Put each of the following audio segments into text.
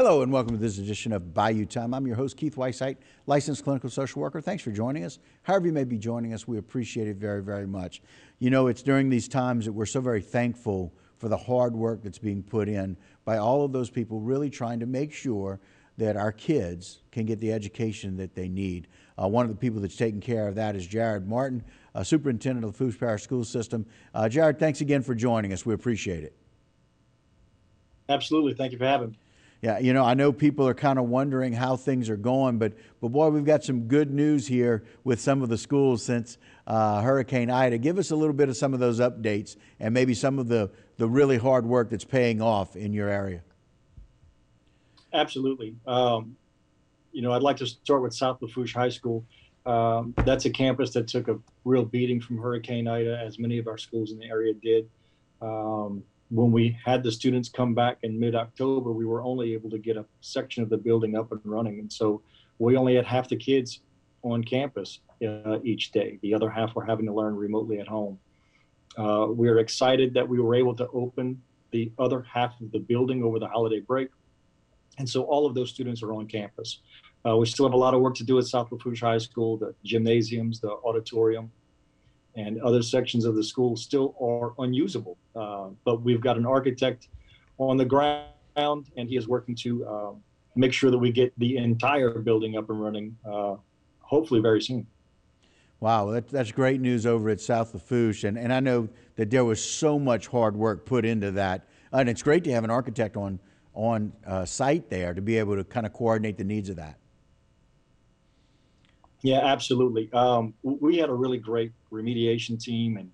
Hello and welcome to this edition of Bayou Time. I'm your host, Keith Weisheit, licensed clinical social worker. Thanks for joining us. However you may be joining us, we appreciate it very, very much. You know, it's during these times that we're so very thankful for the hard work that's being put in by all of those people really trying to make sure that our kids can get the education that they need. One of the people that's taking care of that is Jarod Martin, Superintendent of the Lafourche Parish School System. Jarod, thanks again for joining us. We appreciate it. Absolutely. Thank you for having me. Yeah, you know, I know people are kind of wondering how things are going, but boy, we've got some good news here with some of the schools since Hurricane Ida. Give us a little bit of some of those updates and maybe some of the really hard work that's paying off in your area. Absolutely. You know, I'd like to start with South Lafourche High School. That's a campus that took a real beating from Hurricane Ida, as many of our schools in the area did. When we had the students come back in mid-October, we were only able to get a section of the building up and running. And so we only had half the kids on campus each day. The other half were having to learn remotely at home. We are excited that we were able to open the other half of the building over the holiday break. And so all of those students are on campus. We still have a lot of work to do at South Lafourche High School. The gymnasiums, the auditorium, and other sections of the school still are unusable. But we've got an architect on the ground, and he is working to make sure that we get the entire building up and running, hopefully very soon. Wow, that's great news over at South Lafourche, and I know that there was so much hard work put into that, and it's great to have an architect on site there to be able to kind of coordinate the needs of that. Yeah, absolutely. We had a really great remediation team, and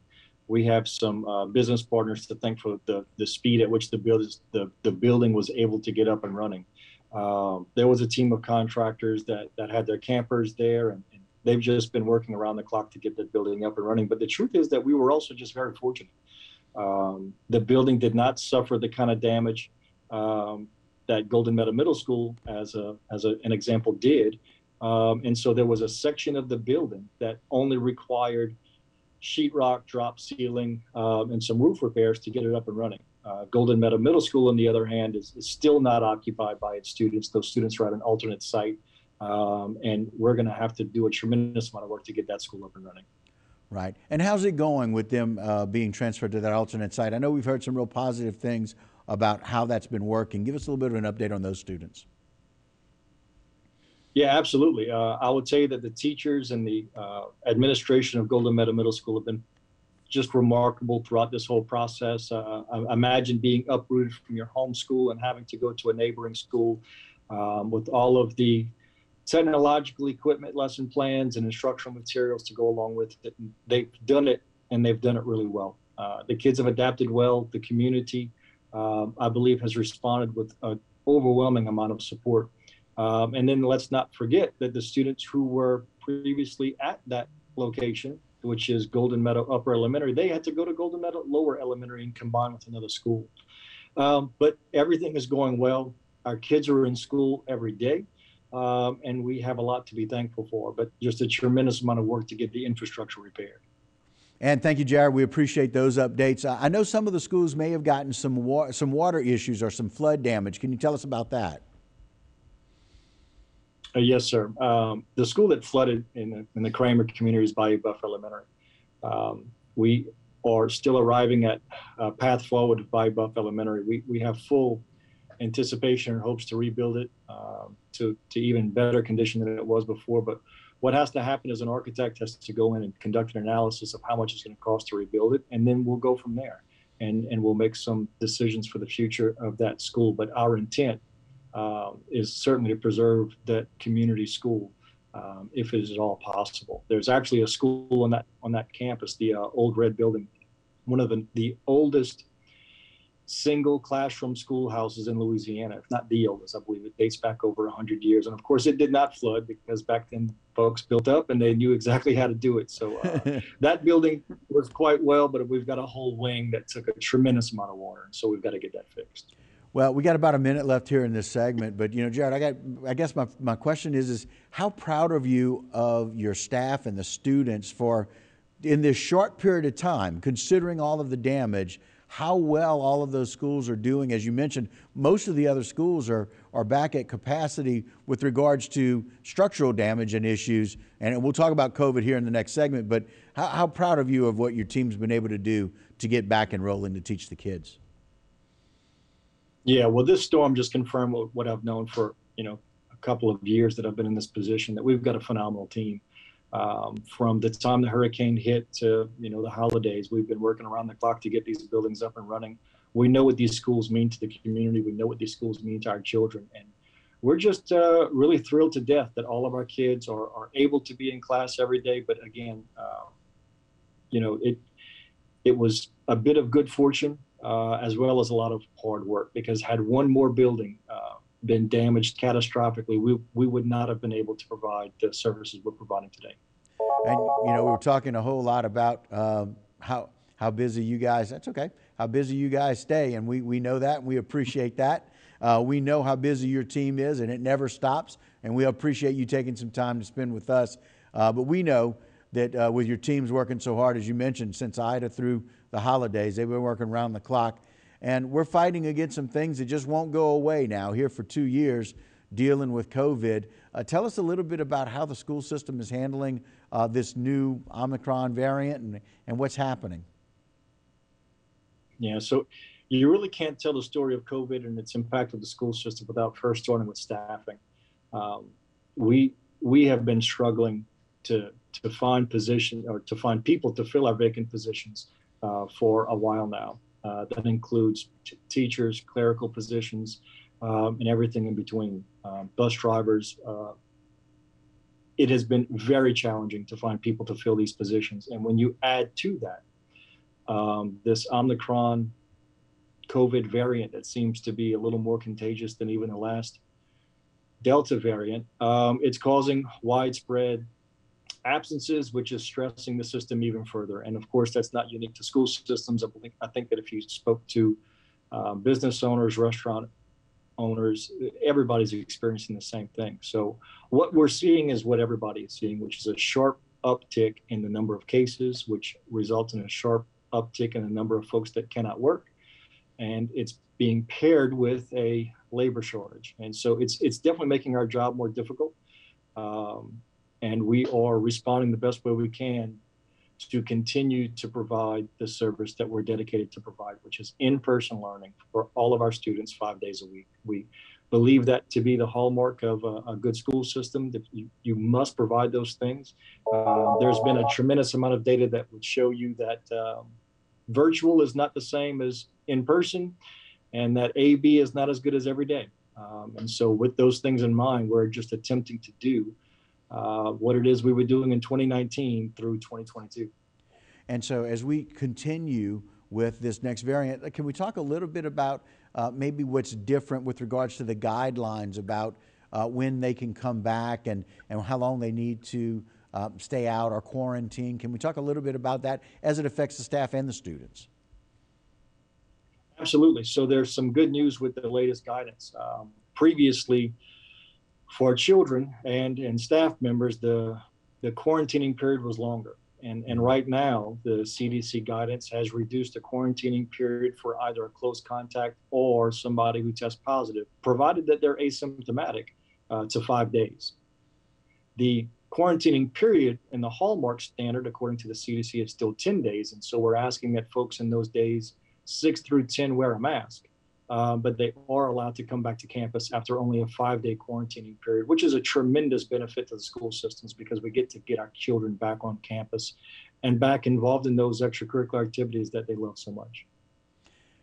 we have some business partners to thank for the speed at which the building was able to get up and running. There was a team of contractors that had their campers there, and they've just been working around the clock to get the building up and running. But the truth is that we were also just very fortunate. The building did not suffer the kind of damage that Golden Meadow Middle School, as an example, did. And so there was a section of the building that only required sheetrock, drop ceiling, and some roof repairs to get it up and running. Golden Meadow Middle School, on the other hand, is still not occupied by its students. Those students are at an alternate site, and we're going to have to do a tremendous amount of work to get that school up and running. Right. And how's it going with them being transferred to that alternate site? I know we've heard some real positive things about how that's been working. Give us a little bit of an update on those students. Yeah, absolutely. I would say that the teachers and the administration of Golden Meadow Middle School have been just remarkable throughout this whole process. Imagine being uprooted from your home school and having to go to a neighboring school with all of the technological equipment, lesson plans, and instructional materials to go along with it. And they've done it, and they've done it really well. The kids have adapted well. The community, I believe, has responded with an overwhelming amount of support. And then let's not forget that the students who were previously at that location, which is Golden Meadow Upper Elementary, they had to go to Golden Meadow Lower Elementary and combine with another school. But everything is going well. Our kids are in school every day, and we have a lot to be thankful for, but just a tremendous amount of work to get the infrastructure repaired. And thank you, Jarod. We appreciate those updates. I know some of the schools may have gotten some water issues or some flood damage. Can you tell us about that? Yes, sir. The school that flooded in the Kramer community is Bayou Elementary. We are still arriving at a path forward with Bayou Elementary. We have full anticipation and hopes to rebuild it to even better condition than it was before. But what has to happen is an architect has to go in and conduct an analysis of how much it's going to cost to rebuild it, and then we'll go from there. And we'll make some decisions for the future of that school. But our intent is certainly to preserve that community school if it is at all possible. There's actually a school on that campus, the Old Red Building, one of the oldest single classroom schoolhouses in Louisiana, if not the oldest. I believe it dates back over 100 years. And of course, it did not flood because back then folks built up and they knew exactly how to do it. So that building was quite well, but we've got a whole wing that took a tremendous amount of water. So we've got to get that fixed. Well, we got about a minute left here in this segment, but you know, Jarod, I guess my question is how proud are you of your staff and the students for, in this short period of time, considering all of the damage, how well all of those schools are doing. As you mentioned, most of the other schools are back at capacity with regards to structural damage and issues. And we'll talk about COVID here in the next segment, but how proud of you of what your team's been able to do to get back and rolling to teach the kids? Yeah, well, this storm just confirmed what I've known for, a couple of years that I've been in this position, that we've got a phenomenal team. From the time the hurricane hit to, the holidays, we've been working around the clock to get these buildings up and running. We know what these schools mean to the community. We know what these schools mean to our children. And we're just really thrilled to death that all of our kids are able to be in class every day. But again, it was a bit of good fortune as well as a lot of hard work, because had one more building been damaged catastrophically, we would not have been able to provide the services we're providing today. And we were talking a whole lot about how busy you guys. That's okay. How busy you guys stay, and we know that, and we appreciate that. We know how busy your team is, and it never stops. And we appreciate you taking some time to spend with us. But we know that with your teams working so hard, as you mentioned, since Ida through the holidays, they've been working around the clock. And we're fighting against some things that just won't go away now here for 2 years dealing with COVID. Tell us a little bit about how the school system is handling this new Omicron variant and what's happening. Yeah, so you really can't tell the story of COVID and its impact on the school system without first starting with staffing. We have been struggling to find people to fill our vacant positions for a while now. That includes teachers, clerical positions, and everything in between. Bus drivers. It has been very challenging to find people to fill these positions. And when you add to that this Omicron COVID variant that seems to be a little more contagious than even the last Delta variant, it's causing widespread absences, which is stressing the system even further. And of course, that's not unique to school systems. I think that if you spoke to business owners, restaurant owners, everybody's experiencing the same thing. So what we're seeing is what everybody is seeing, which is a sharp uptick in the number of cases, which results in a sharp uptick in the number of folks that cannot work. And it's being paired with a labor shortage. And so it's definitely making our job more difficult. And we are responding the best way we can to continue to provide the service that we're dedicated to provide, which is in-person learning for all of our students 5 days a week. We believe that to be the hallmark of a good school system, that you must provide those things. There's been a tremendous amount of data that would show you that virtual is not the same as in person, and that A/B is not as good as every day. And so with those things in mind, we're just attempting to do what it is we were doing in 2019 through 2022. And so as we continue with this next variant, can we talk a little bit about maybe what's different with regards to the guidelines about when they can come back and how long they need to stay out or quarantine? Can we talk a little bit about that as it affects the staff and the students? Absolutely. So there's some good news with the latest guidance. Previously, for children and staff members, the quarantining period was longer. And right now, the CDC guidance has reduced the quarantining period for either a close contact or somebody who tests positive, provided that they're asymptomatic, to 5 days. The quarantining period in the hallmark standard, according to the CDC, is still 10 days. And so we're asking that folks in those days 6 through 10 wear a mask. But they are allowed to come back to campus after only a 5-day quarantining period, which is a tremendous benefit to the school systems because we get to get our children back on campus and back involved in those extracurricular activities that they love so much.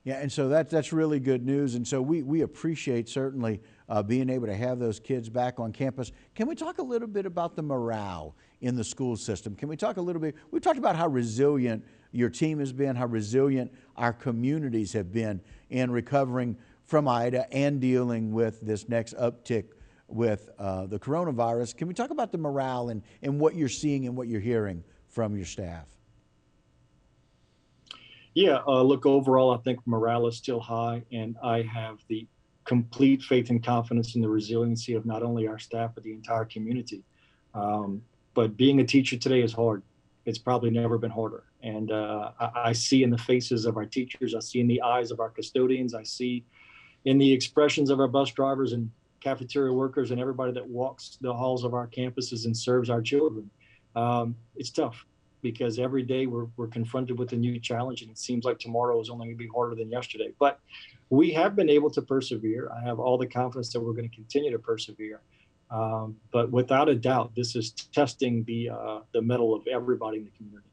Yeah, and so that's really good news. And so we appreciate certainly being able to have those kids back on campus. Can we talk a little bit about the morale in the school system? Can we talk a little bit? We've talked about how resilient your team has been, how resilient our communities have been in recovering from Ida and dealing with this next uptick with the coronavirus. Can we talk about the morale and what you're seeing and what you're hearing from your staff? Yeah, look, overall, I think morale is still high, and I have the complete faith and confidence in the resiliency of not only our staff, but the entire community. But being a teacher today is hard. it's probably never been harder. And I see in the faces of our teachers, I see in the eyes of our custodians, I see in the expressions of our bus drivers and cafeteria workers and everybody that walks the halls of our campuses and serves our children. It's tough because every day we're confronted with a new challenge, and it seems like tomorrow is only going to be harder than yesterday. But we have been able to persevere. I have all the confidence that we're going to continue to persevere. But without a doubt, this is testing the mettle of everybody in the community.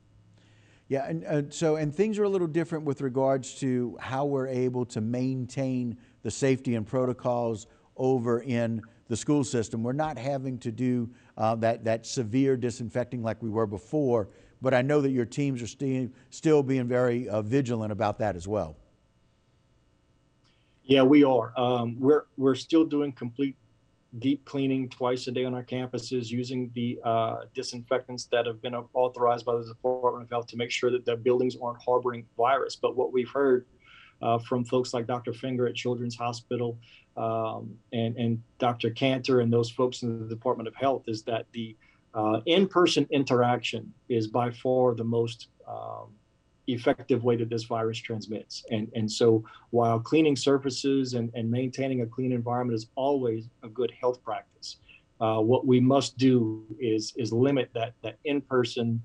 Yeah, and things are a little different with regards to how we're able to maintain the safety and protocols over in the school system. We're not having to do that severe disinfecting like we were before, but I know that your teams are still being very vigilant about that as well. Yeah, we are. We're still doing complete deep cleaning twice a day on our campuses using the disinfectants that have been authorized by the Department of Health to make sure that the buildings aren't harboring virus. But what we've heard from folks like Dr. Finger at Children's Hospital and Dr. Cantor and those folks in the Department of Health is that the in-person interaction is by far the most effective way that this virus transmits. And so while cleaning surfaces and maintaining a clean environment is always a good health practice, what we must do is limit that in-person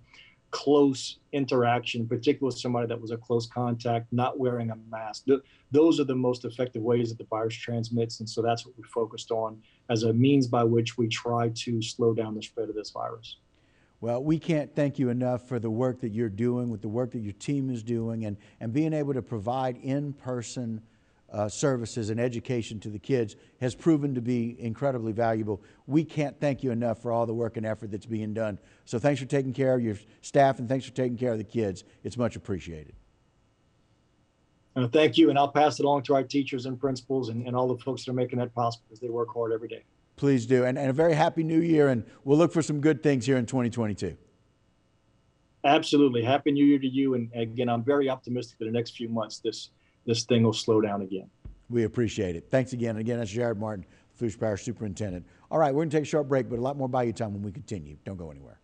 close interaction, particularly with somebody that was a close contact, not wearing a mask. Those are the most effective ways that the virus transmits. And so that's what we focused on as a means by which we try to slow down the spread of this virus. Well, we can't thank you enough for the work that you're doing, with the work that your team is doing, and being able to provide in-person services and education to the kids has proven to be incredibly valuable. We can't thank you enough for all the work and effort that's being done. So thanks for taking care of your staff, and thanks for taking care of the kids. It's much appreciated. Thank you, and I'll pass it along to our teachers and principals and all the folks that are making that possible, because they work hard every day. Please do, and a very happy new year, and we'll look for some good things here in 2022. Absolutely. Happy New Year to you. And again, I'm very optimistic that in the next few months, this thing will slow down again. We appreciate it. Thanks again. And again, that's Jarod Martin, Lafourche Superintendent. All right, we're going to take a short break, but a lot more Bayou time when we continue. Don't go anywhere.